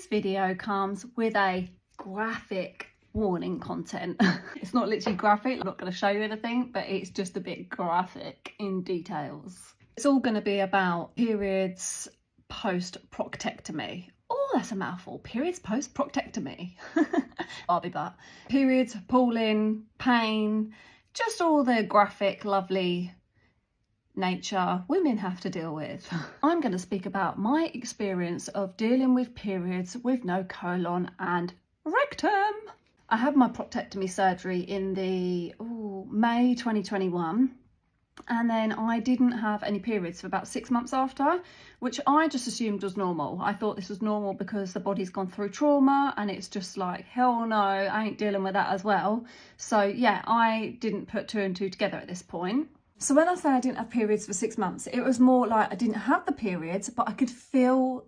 This video comes with a graphic warning content. It's not literally graphic, I'm not going to show you anything, but it's just a bit graphic in details. It's all going to be about periods post proctectomy. Oh, that's a mouthful. Periods post proctectomy. Barbie butt. Periods, pooling, pain, just all the graphic, lovely nature women have to deal with. I'm going to speak about my experience of dealing with periods with no colon and rectum. I had my proctectomy surgery in the May 2021, and then I didn't have any periods for about 6 months after, which I just assumed was normal. I thought this was normal because the body's gone through trauma, and it's just like, hell no, I ain't dealing with that as well. So yeah, I didn't put 2 and 2 together at this point. So when I say I didn't have periods for 6 months, it was more like I didn't have the periods, but I could feel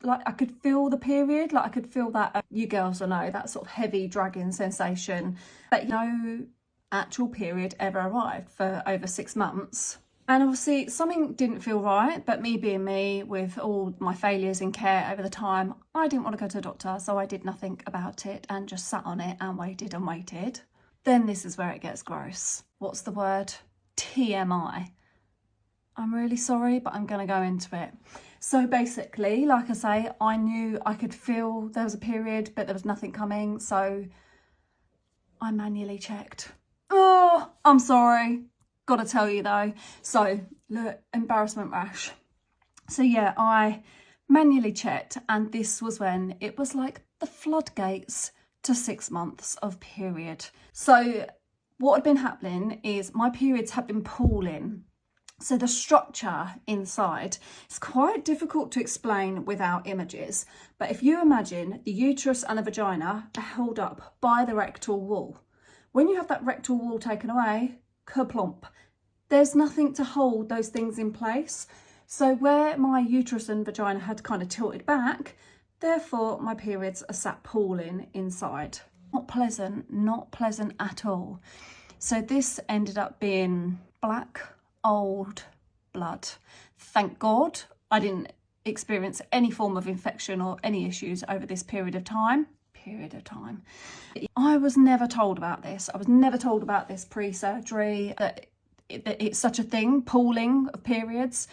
the period. Like I could feel that, you girls will know, that sort of heavy dragging sensation, but no actual period ever arrived for over 6 months. And obviously something didn't feel right, but me being me, with all my failures in care over the time, I didn't want to go to the doctor, so I did nothing about it and just sat on it and waited and waited. Then this is where it gets gross. What's the word? TMI. I'm really sorry, but I'm going to go into it. So basically, like I say, I knew I could feel there was a period, but there was nothing coming, so I manually checked. Oh, I'm sorry. Gotta tell you though. So, look, embarrassment rash. So yeah, I manually checked, and this was when it was like the floodgates to 6 months of period. So what had been happening is my periods had been pooling. So the structure inside is quite difficult to explain without images. But if you imagine the uterus and the vagina are held up by the rectal wall. When you have that rectal wall taken away, kerplomp, there's nothing to hold those things in place. So where my uterus and vagina had kind of tilted back, therefore my periods are sat pooling inside. Not pleasant at all. So this ended up being black, old blood. Thank God I didn't experience any form of infection or any issues over this period of time. I was never told about this. I was never told about this pre-surgery, that it's such a thing, pooling of periods.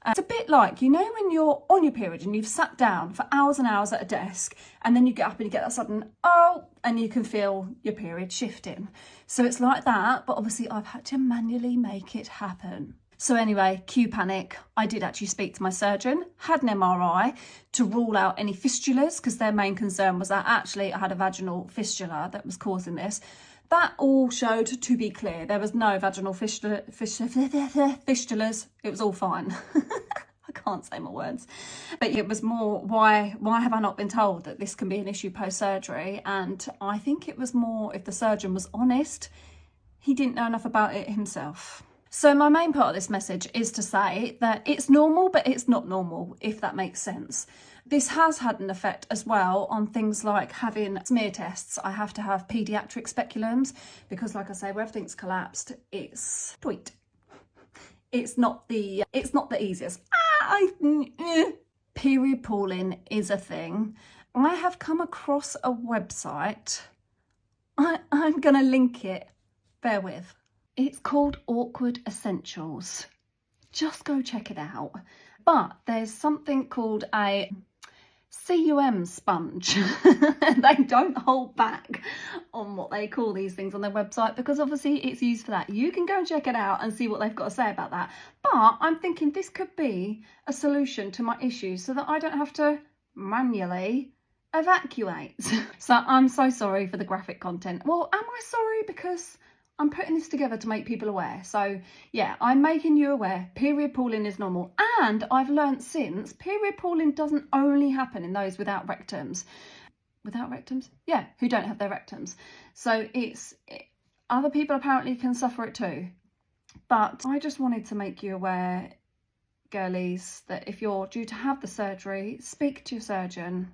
It's a bit like, you know, when you're on your period and you've sat down for hours and hours at a desk, and then you get up and you get that sudden, oh, and you can feel your period shifting. So it's like that, but obviously I've had to manually make it happen. So anyway, cue panic. I did actually speak to my surgeon, had an MRI to rule out any fistulas, because their main concern was that actually I had a vaginal fistula that was causing this. That all showed to be clear. There was no vaginal fistulas. It was all fine. I can't say my words. But it was more, why have I not been told that this can be an issue post-surgery? And I think it was more, if the surgeon was honest, he didn't know enough about it himself. So my main part of this message is to say that it's normal, but it's not normal, if that makes sense. This has had an effect as well on things like having smear tests. I have to have paediatric speculums because, like I say, where everything's collapsed, it's tweet. It's not the easiest. Period pooling is a thing. I have come across a website. I'm going to link it. Bear with. It's called Awkward Essentials. Just go check it out. But there's something called a cum sponge. They don't hold back on what they call these things on their website, because obviously it's used for that. You can go and check it out and see what they've got to say about that. But I'm thinking this could be a solution to my issues so that I don't have to manually evacuate. So I'm so sorry for the graphic content. Well, am I sorry? Because I'm putting this together to make people aware. So yeah, I'm making you aware. Period pooling is normal. And I've learnt since, period pooling doesn't only happen in those without rectums. Without rectums? Yeah, who don't have their rectums. So other people apparently can suffer it too. But I just wanted to make you aware, girlies, that if you're due to have the surgery, speak to your surgeon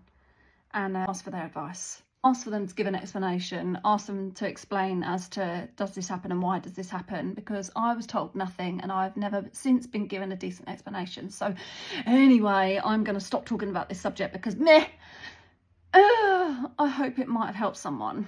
and ask for their advice. Ask for them to give an explanation, ask them to explain as to, does this happen and why does this happen? Because I was told nothing and I've never since been given a decent explanation. So anyway, I'm going to stop talking about this subject because meh, I hope it might have helped someone.